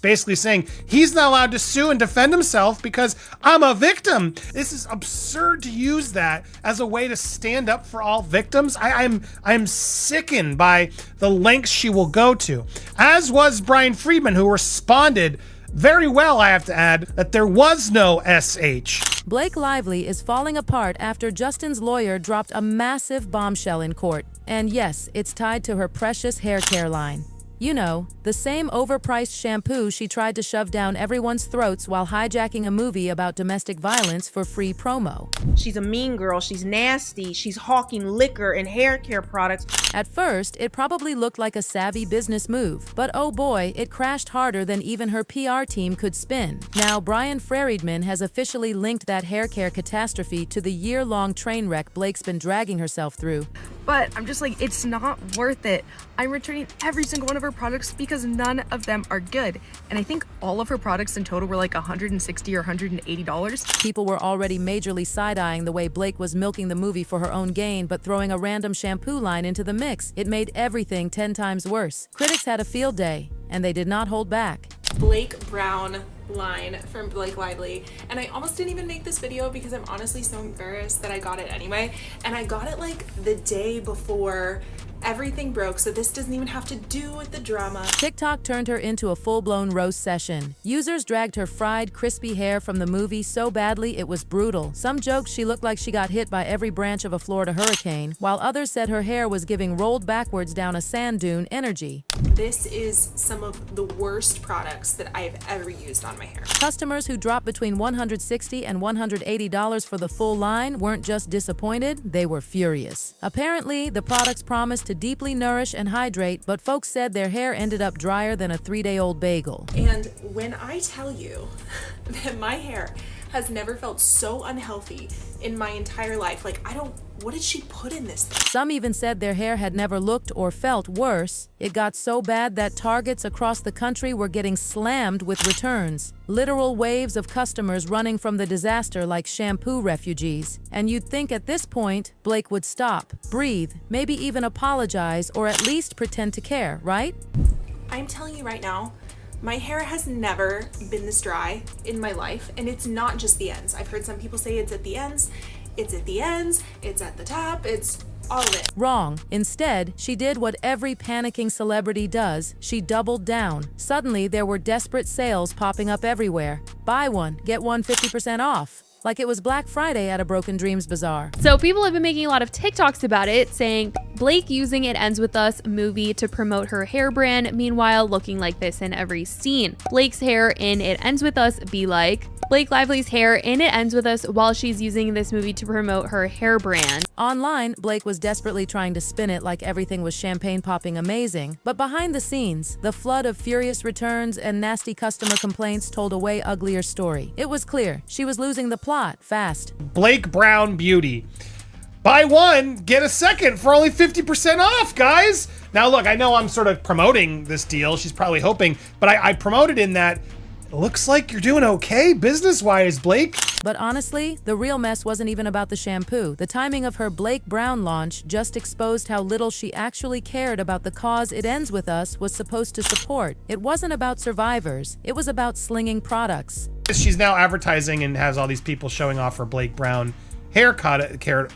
basically saying he's not allowed to sue and defend himself because I'm a victim. This is absurd to use that as a way to stand up for all victims. I'm sickened by the lengths she will go to, as was Brian Friedman, who responded very well, I have to add, that there was no SH. Blake Lively is falling apart after Justin's lawyer dropped a massive bombshell in court. And yes, it's tied to her precious hair care line. You know, the same overpriced shampoo she tried to shove down everyone's throats while hijacking a movie about domestic violence for free promo. She's a mean girl, she's nasty, she's hawking liquor and hair care products. At first, it probably looked like a savvy business move, but oh boy, it crashed harder than even her PR team could spin. Now, Brian Friedman has officially linked that hair care catastrophe to the year-long train wreck Blake's been dragging herself through. But I'm just like, it's not worth it. I'm returning every single one of her products because none of them are good. And I think all of her products in total were like $160 or $180. People were already majorly side-eyeing the way Blake was milking the movie for her own gain, but throwing a random shampoo line into the mix. It made everything 10 times worse. Critics had a field day, and they did not hold back. Blake Brown line from Blake Lively, and I almost didn't even make this video because I'm honestly so embarrassed that I got it anyway, and I got it like the day before everything broke, so this doesn't even have to do with the drama. TikTok turned her into a full-blown roast session. Users dragged her fried, crispy hair from the movie so badly it was brutal. Some joked she looked like she got hit by every branch of a Florida hurricane, while others said her hair was giving rolled backwards down a sand dune energy. This is some of the worst products that I've ever used on my hair. Customers who dropped between $160 and $180 for the full line weren't just disappointed, they were furious. Apparently, the products promised to deeply nourish and hydrate, but folks said their hair ended up drier than a 3-day-old bagel. And when I tell you that my hair has never felt so unhealthy in my entire life, like what did she put in this thing? Some even said their hair had never looked or felt worse. It got so bad that Targets across the country were getting slammed with returns. Literal waves of customers running from the disaster like shampoo refugees. And you'd think at this point, Blake would stop, breathe, maybe even apologize or at least pretend to care, right? I'm telling you right now, my hair has never been this dry in my life, and it's not just the ends. I've heard some people say it's at the ends. It's at the ends, it's at the top, it's all of it. Wrong. Instead, she did what every panicking celebrity does. She doubled down. Suddenly, there were desperate sales popping up everywhere. Buy one, get one 50% off. Like it was Black Friday at a Broken Dreams bazaar. So people have been making a lot of TikToks about it, saying Blake using It Ends With Us movie to promote her hair brand, meanwhile looking like this in every scene. Blake's hair in It Ends With Us be like Blake Lively's hair in It Ends With Us while she's using this movie to promote her hair brand. Online, Blake was desperately trying to spin it like everything was champagne popping amazing, but behind the scenes, the flood of furious returns and nasty customer complaints told a way uglier story. It was clear she was losing the plot fast. Blake Brown beauty. Buy one, get a second for only 50% off, guys. Now look, I know I'm sort of promoting this deal. She's probably hoping, but I promoted in that it looks like you're doing okay business-wise, Blake. But honestly, the real mess wasn't even about the shampoo. The timing of her Blake Brown launch just exposed how little she actually cared about the cause It Ends With Us was supposed to support. It wasn't about survivors. It was about slinging products. She's now advertising and has all these people showing off her Blake Brown hair care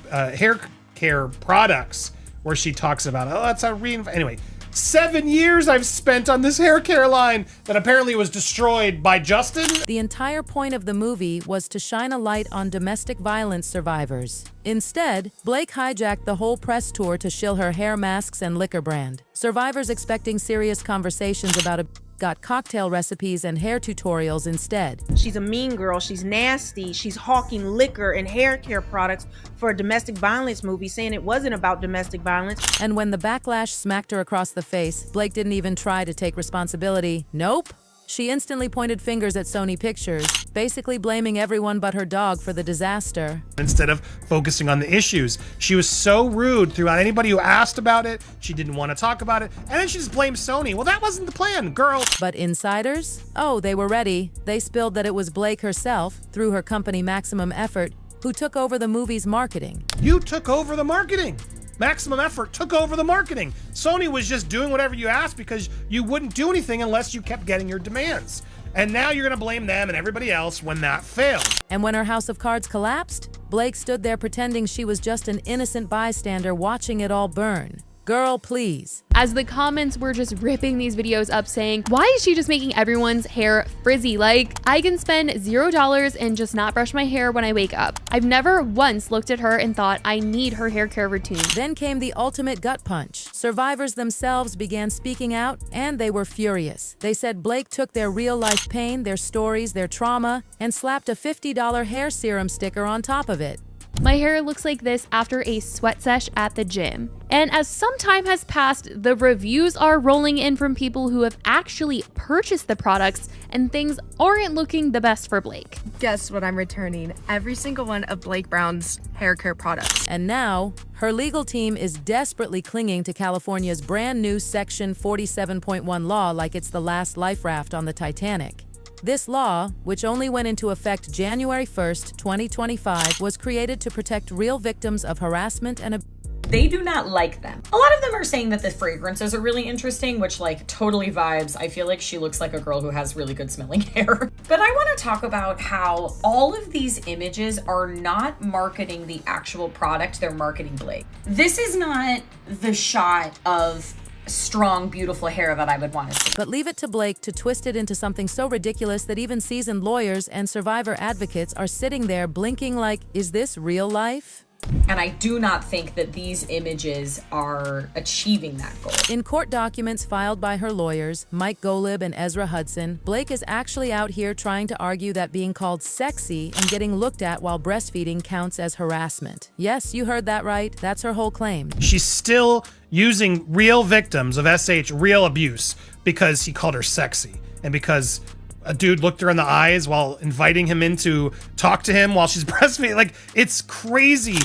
products, where she talks about, oh, that's a anyway. 7 years I've spent on this hair care line that apparently was destroyed by Justin. The entire point of the movie was to shine a light on domestic violence survivors. Instead, Blake hijacked the whole press tour to shill her hair masks and liquor brand. Survivors expecting serious conversations about got cocktail recipes and hair tutorials instead. She's a mean girl, she's nasty, she's hawking liquor and hair care products for a domestic violence movie, saying it wasn't about domestic violence. And when the backlash smacked her across the face, Blake didn't even try to take responsibility. Nope. She instantly pointed fingers at Sony Pictures, basically blaming everyone but her dog for the disaster. Instead of focusing on the issues, she was so rude throughout anybody who asked about it. She didn't want to talk about it, and then she just blamed Sony. Well, that wasn't the plan, girl. But insiders? Oh, they were ready. They spilled that it was Blake herself, through her company Maximum Effort, who took over the movie's marketing. You took over the marketing. Maximum Effort took over the marketing. Sony was just doing whatever you asked because you wouldn't do anything unless you kept getting your demands. And now you're gonna blame them and everybody else when that failed. And when her house of cards collapsed, Blake stood there pretending she was just an innocent bystander watching it all burn. Girl, please. As the comments were just ripping these videos up saying, why is she just making everyone's hair frizzy? Like, I can spend $0 and just not brush my hair when I wake up. I've never once looked at her and thought I need her hair care routine. Then came the ultimate gut punch. Survivors themselves began speaking out, and they were furious. They said Blake took their real-life pain, their stories, their trauma, and slapped a $50 hair serum sticker on top of it. My hair looks like this after a sweat sesh at the gym. And as some time has passed, the reviews are rolling in from people who have actually purchased the products, and things aren't looking the best for Blake. Guess what I'm returning? Every single one of Blake Brown's hair care products. And now, her legal team is desperately clinging to California's brand new Section 47.1 law like it's the last life raft on the Titanic. This law, which only went into effect January 1st, 2025, was created to protect real victims of harassment and abuse. They do not like them. A lot of them are saying that the fragrances are really interesting, which like totally vibes. I feel like she looks like a girl who has really good smelling hair. But I want to talk about how all of these images are not marketing the actual product, they're marketing Blake. This is not the shot of strong, beautiful hair that I would want to see. But leave it to Blake to twist it into something so ridiculous that even seasoned lawyers and survivor advocates are sitting there blinking like, is this real life? And I do not think that these images are achieving that goal. In court documents filed by her lawyers, Mike Golub and Ezra Hudson, Blake is actually out here trying to argue that being called sexy and getting looked at while breastfeeding counts as harassment. Yes, you heard that right. That's her whole claim. She's still using real victims of real abuse because he called her sexy and because a dude looked her in the eyes while inviting him in to talk to him while she's breastfeeding. Like, it's crazy.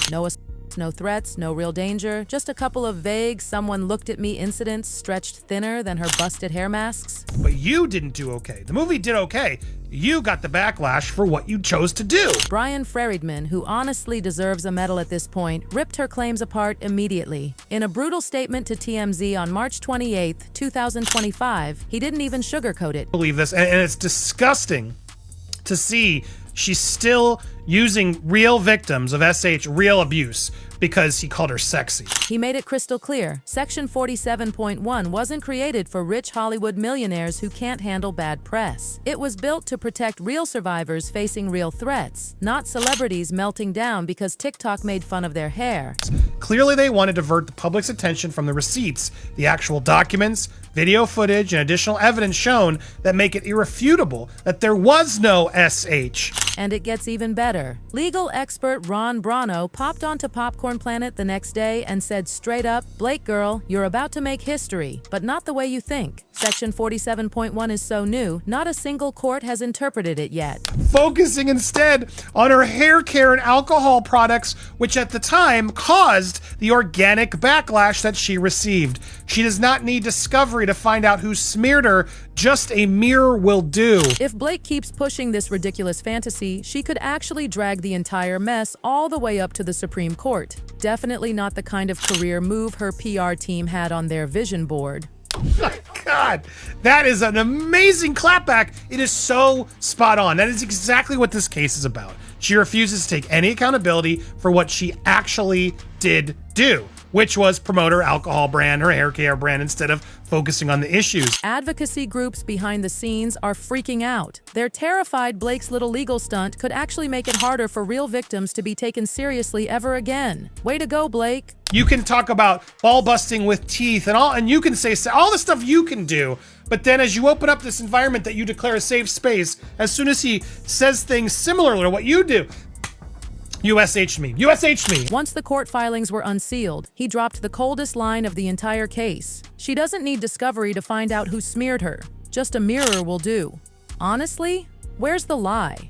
No threats, no real danger, just a couple of vague someone looked at me incidents stretched thinner than her busted hair masks. But you didn't do okay. The movie did okay. You got the backlash for what you chose to do. Brian Friedman, who honestly deserves a medal at this point, ripped her claims apart immediately. In a brutal statement to TMZ on March 28, 2025, he didn't even sugarcoat it. Believe this, and it's disgusting to see she's still using real victims of real abuse because he called her sexy. He made it crystal clear. Section 47.1 wasn't created for rich Hollywood millionaires who can't handle bad press. It was built to protect real survivors facing real threats, not celebrities melting down because TikTok made fun of their hair. Clearly, they want to divert the public's attention from the receipts, the actual documents, video footage, and additional evidence shown that make it irrefutable that there was no SH. And it gets even better. Legal expert Ron Brano popped onto Popcorn Planet the next day and said straight up, Blake girl, you're about to make history, but not the way you think. Section 47.1 is so new, not a single court has interpreted it yet. Focusing instead on her hair care and alcohol products, which at the time caused the organic backlash that she received. She does not need discovery to find out who smeared her. Just a mirror will do. If Blake keeps pushing this ridiculous fantasy, she could actually drag the entire mess all the way up to the Supreme Court. Definitely not the kind of career move her PR team had on their vision board. My God, that is an amazing clapback. It is so spot on. That is exactly what this case is about. She refuses to take any accountability for what she actually did do, which was promote her alcohol brand, her hair care brand, instead of focusing on the issues. Advocacy groups behind the scenes are freaking out. They're terrified Blake's little legal stunt could actually make it harder for real victims to be taken seriously ever again. Way to go, Blake. You can talk about ball busting with teeth and you can say all the stuff you can do, but then as you open up this environment that you declare a safe space, as soon as he says things similar to what you do, USH me. USH me. Once the court filings were unsealed, he dropped the coldest line of the entire case. She doesn't need discovery to find out who smeared her. Just a mirror will do. Honestly, where's the lie?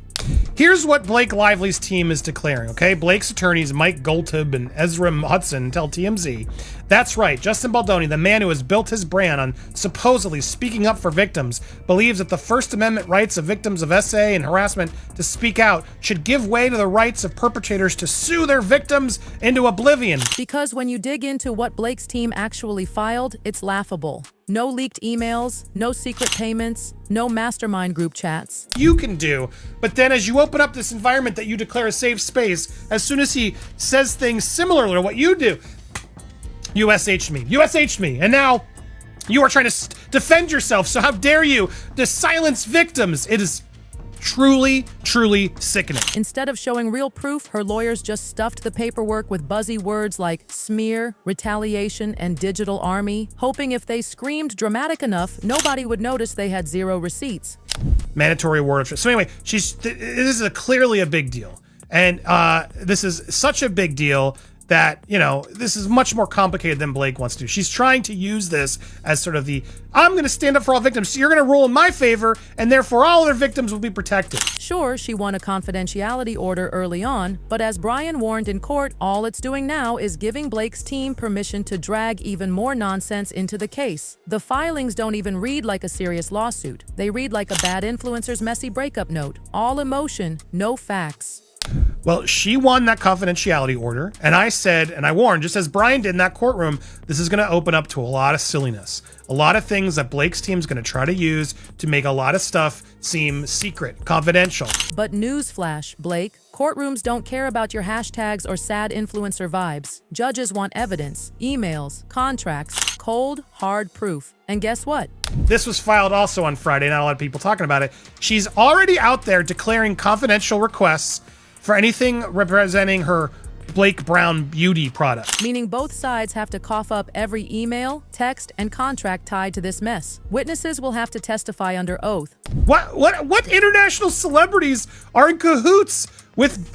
Here's what Blake Lively's team is declaring, okay? Blake's attorneys, Mike Goltub and Ezra Hudson, tell TMZ. That's right, Justin Baldoni, the man who has built his brand on supposedly speaking up for victims, believes that the First Amendment rights of victims of SA and harassment to speak out should give way to the rights of perpetrators to sue their victims into oblivion. Because when you dig into what Blake's team actually filed, it's laughable. No leaked emails, no secret payments, no mastermind group chats. You can do, but then as you open up this environment that you declare a safe space, as soon as he says things similar to what you do, USH me, and now you are trying to defend yourself, so how dare you to silence victims? It is truly, truly sickening. Instead of showing real proof, her lawyers just stuffed the paperwork with buzzy words like smear, retaliation, and digital army, hoping if they screamed dramatic enough, nobody would notice they had 0 receipts. Mandatory award of trust. So anyway, this is clearly a big deal. And this is such a big deal that, you know, this is much more complicated than Blake wants to. She's trying to use this as sort of the, I'm going to stand up for all victims, so you're going to rule in my favor, and therefore all other victims will be protected. Sure, she won a confidentiality order early on, but as Brian warned in court, all it's doing now is giving Blake's team permission to drag even more nonsense into the case. The filings don't even read like a serious lawsuit. They read like a bad influencer's messy breakup note. All emotion, no facts. Well, she won that confidentiality order, and I said, and I warned, just as Brian did in that courtroom, this is going to open up to a lot of silliness. A lot of things that Blake's team is going to try to use to make a lot of stuff seem secret, confidential. But newsflash, Blake, courtrooms don't care about your hashtags or sad influencer vibes. Judges want evidence, emails, contracts, cold, hard proof. And guess what? This was filed also on Friday, not a lot of people talking about it. She's already out there declaring confidential requests for anything representing her Blake Brown beauty product. Meaning both sides have to cough up every email, text, and contract tied to this mess. Witnesses will have to testify under oath. What international celebrities are in cahoots with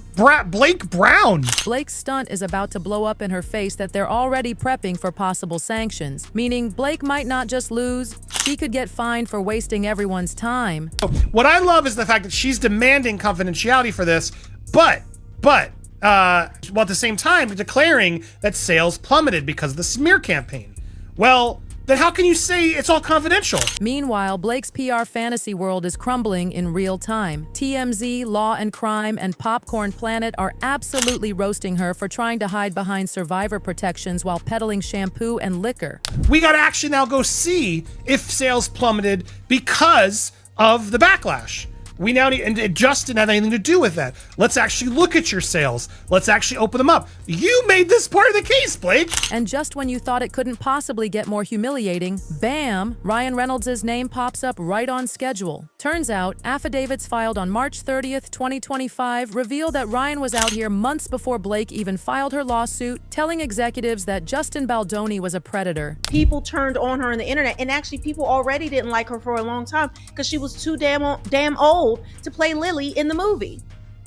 Blake Brown? Blake's stunt is about to blow up in her face that they're already prepping for possible sanctions. Meaning Blake might not just lose, she could get fined for wasting everyone's time. What I love is the fact that she's demanding confidentiality for this, but while at the same time declaring that sales plummeted because of the smear campaign. Well, then how can you say it's all confidential? Meanwhile, Blake's PR fantasy world is crumbling in real time. TMZ, Law and Crime, and Popcorn Planet are absolutely roasting her for trying to hide behind survivor protections while peddling shampoo and liquor. We gotta actually now go see if sales plummeted because of the backlash. We now need, and it just didn't have anything to do with that. Let's actually look at your sales. Let's actually open them up. You made this part of the case, Blake. And just when you thought it couldn't possibly get more humiliating, bam, Ryan Reynolds' name pops up right on schedule. Turns out, affidavits filed on March 30th, 2025 reveal that Ryan was out here months before Blake even filed her lawsuit, telling executives that Justin Baldoni was a predator. People turned on her on the internet, and actually people already didn't like her for a long time because she was too damn old to play Lily in the movie.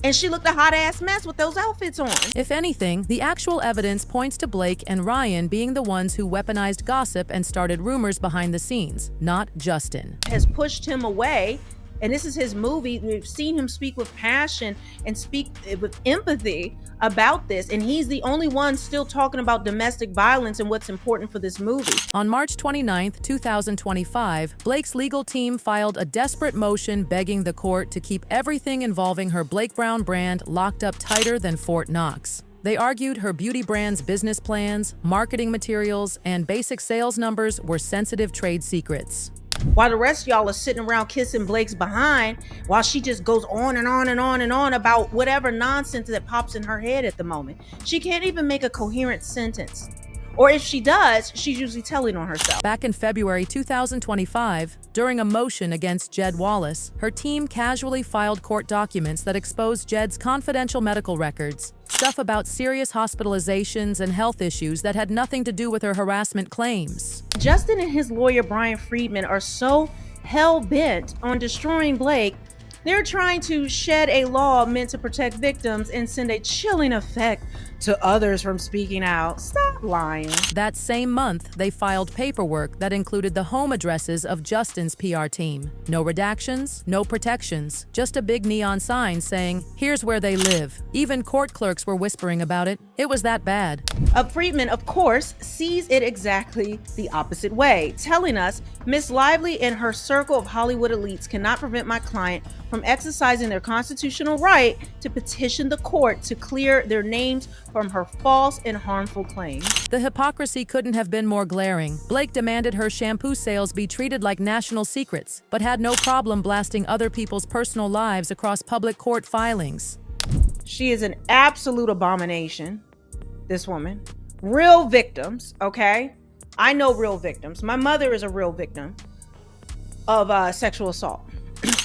And she looked a hot ass mess with those outfits on. If anything, the actual evidence points to Blake and Ryan being the ones who weaponized gossip and started rumors behind the scenes, not Justin. Has pushed him away, and this is his movie. We've seen him speak with passion and speak with empathy about this, and he's the only one still talking about domestic violence and what's important for this movie. On March 29th, 2025, Blake's legal team filed a desperate motion begging the court to keep everything involving her Blake Brown brand locked up tighter than Fort Knox. They argued her beauty brand's business plans, marketing materials, and basic sales numbers were sensitive trade secrets. While the rest of y'all are sitting around kissing Blake's behind, while she just goes on and on and on and on about whatever nonsense that pops in her head at the moment. She can't even make a coherent sentence. Or if she does, she's usually telling on herself. Back in February 2025, during a motion against Jed Wallace, her team casually filed court documents that exposed Jed's confidential medical records, stuff about serious hospitalizations and health issues that had nothing to do with her harassment claims. Justin and his lawyer Brian Friedman are so hell-bent on destroying Blake, they're trying to shed a law meant to protect victims and send a chilling effect to others from speaking out. Stop lying. That same month, they filed paperwork that included the home addresses of Justin's PR team. No redactions, no protections, just a big neon sign saying, "Here's where they live." Even court clerks were whispering about it. It was that bad. Friedman, of course, sees it exactly the opposite way, telling us Miss Lively and her circle of Hollywood elites cannot prevent my client from exercising their constitutional right to petition the court to clear their names from her false and harmful claims. The hypocrisy couldn't have been more glaring. Blake demanded her shampoo sales be treated like national secrets, but had no problem blasting other people's personal lives across public court filings. She is an absolute abomination, this woman. Real victims, okay? I know real victims. My mother is a real victim of sexual assault.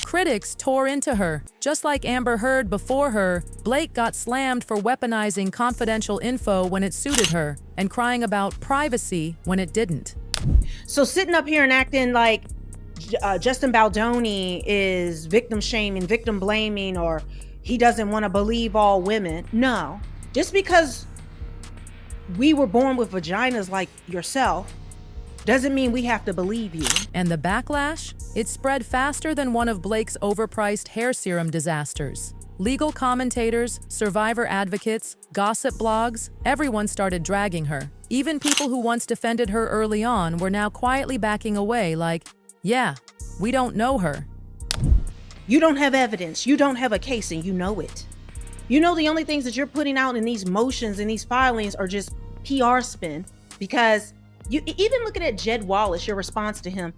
Critics tore into her. Just like Amber Heard before her, Blake got slammed for weaponizing confidential info when it suited her and crying about privacy when it didn't. So sitting up here and acting like Justin Baldoni is victim shaming, victim blaming, or he doesn't want to believe all women. No, just because we were born with vaginas like yourself doesn't mean we have to believe you. And the backlash? It spread faster than one of Blake's overpriced hair serum disasters. Legal commentators, survivor advocates, gossip blogs, everyone started dragging her. Even people who once defended her early on were now quietly backing away like, yeah, we don't know her. You don't have evidence, you don't have a case, and you know it. You know the only things that you're putting out in these motions and these filings are just PR spin, because you even looking at Jed Wallace, your response to him,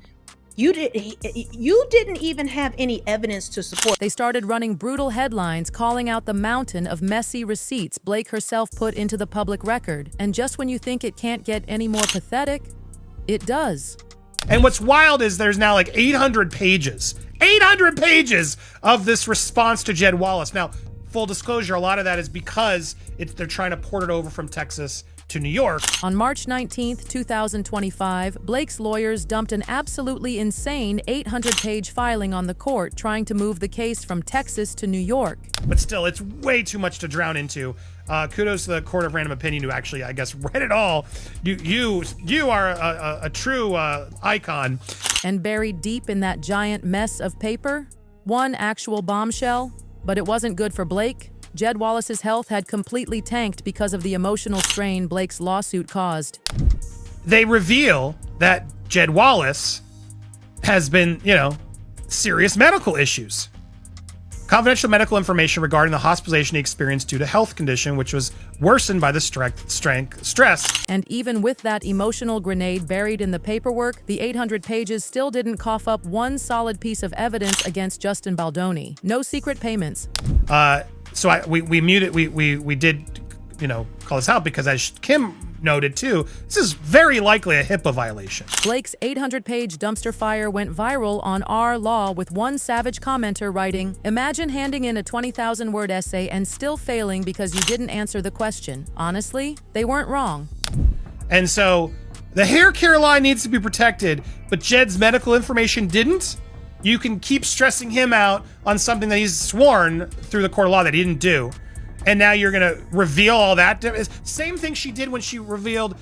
you didn't even have any evidence to support. They started running brutal headlines calling out the mountain of messy receipts Blake herself put into the public record. And just when you think it can't get any more pathetic, it does. And what's wild is there's now like 800 pages of this response to Jed Wallace. Now, full disclosure, a lot of that is because they're trying to port it over from Texas to New York. On March 19th, 2025, Blake's lawyers dumped an absolutely insane 800-page filing on the court trying to move the case from Texas to New York. But still, it's way too much to drown into. Kudos to the Court of Random Opinion who actually, I guess, read it all. You are a true icon. And buried deep in that giant mess of paper, one actual bombshell, but it wasn't good for Blake. Jed Wallace's health had completely tanked because of the emotional strain Blake's lawsuit caused. They reveal that Jed Wallace has been, serious medical issues. Confidential medical information regarding the hospitalization he experienced due to health condition, which was worsened by the stress. And even with that emotional grenade buried in the paperwork, the 800 pages still didn't cough up one solid piece of evidence against Justin Baldoni. No secret payments. So we muted, we did, call this out because as Kim noted too, this is very likely a HIPAA violation. Blake's 800-page dumpster fire went viral on R Law with one savage commenter writing, "Imagine handing in a 20,000-word essay and still failing because you didn't answer the question. Honestly, they weren't wrong." And so the hair care line needs to be protected, but Jed's medical information didn't. You can keep stressing him out on something that he's sworn through the court of law that he didn't do. And now you're going to reveal all that. Same thing she did when she revealed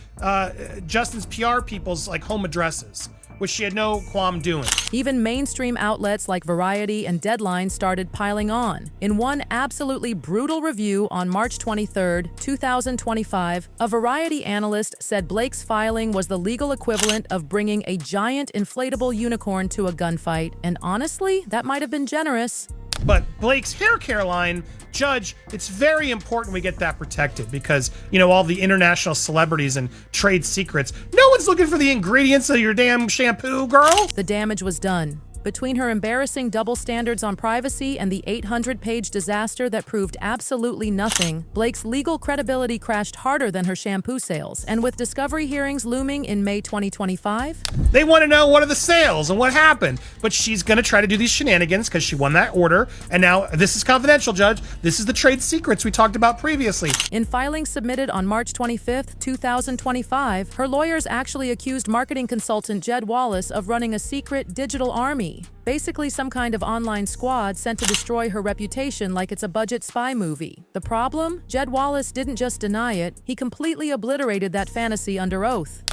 Justin's PR people's home addresses, which she had no qualm doing. Even mainstream outlets like Variety and Deadline started piling on. In one absolutely brutal review on March 23rd, 2025, a Variety analyst said Blake's filing was the legal equivalent of bringing a giant inflatable unicorn to a gunfight. And honestly, that might have been generous. But Blake's hair care line, Judge, it's very important we get that protected because, all the international celebrities and trade secrets, no one's looking for the ingredients of your damn shampoo, girl. The damage was done. Between her embarrassing double standards on privacy and the 800-page disaster that proved absolutely nothing, Blake's legal credibility crashed harder than her shampoo sales. And with discovery hearings looming in May 2025, they want to know what are the sales and what happened. But she's going to try to do these shenanigans because she won that order. And now this is confidential, Judge. This is the trade secrets we talked about previously. In filings submitted on March 25th, 2025, her lawyers actually accused marketing consultant Jed Wallace of running a secret digital army army, basically some kind of online squad sent to destroy her reputation like it's a budget spy movie. The problem? Jed Wallace didn't just deny it, he completely obliterated that fantasy under oath.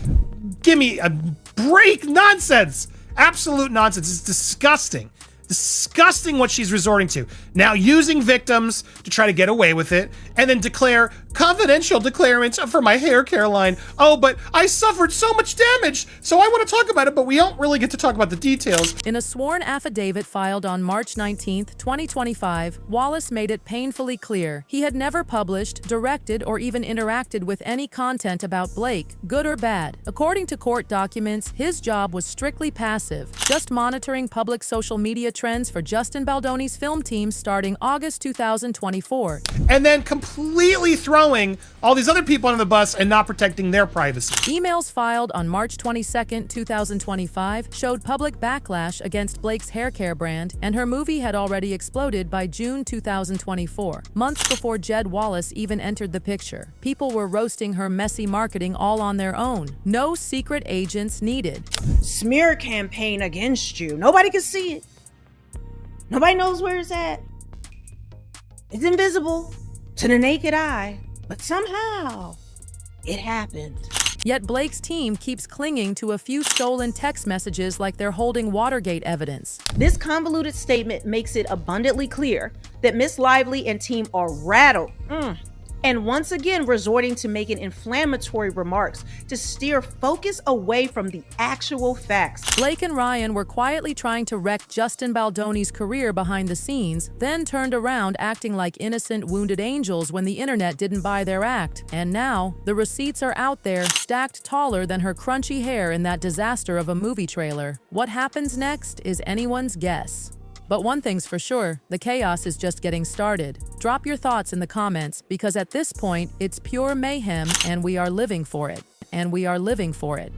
Give me a break. Nonsense. Absolute nonsense. It's disgusting. Disgusting what she's resorting to. Now using victims to try to get away with it, and then declare confidential declarants for my hair care line. Oh, but I suffered so much damage, so I want to talk about it, but we don't really get to talk about the details. In a sworn affidavit filed on March 19, 2025, Wallace made it painfully clear he had never published, directed, or even interacted with any content about Blake, good or bad. According to court documents, his job was strictly passive, just monitoring public social media trends for Justin Baldoni's film team starting August 2024. And then completely throwing all these other people under the bus and not protecting their privacy. Emails filed on March 22, 2025 showed public backlash against Blake's hair care brand, and her movie had already exploded by June 2024, months before Jed Wallace even entered the picture. People were roasting her messy marketing all on their own. No secret agents needed. Smear campaign against you. Nobody can see it. Nobody knows where it's at. It's invisible to the naked eye, but somehow it happened. Yet Blake's team keeps clinging to a few stolen text messages like they're holding Watergate evidence. This convoluted statement makes it abundantly clear that Miss Lively and team are rattled. And once again resorting to making inflammatory remarks to steer focus away from the actual facts. Blake and Ryan were quietly trying to wreck Justin Baldoni's career behind the scenes, then turned around acting like innocent wounded angels when the internet didn't buy their act. And now, the receipts are out there, stacked taller than her crunchy hair in that disaster of a movie trailer. What happens next is anyone's guess. But one thing's for sure, the chaos is just getting started. Drop your thoughts in the comments, because at this point, it's pure mayhem and we are living for it. And we are living for it.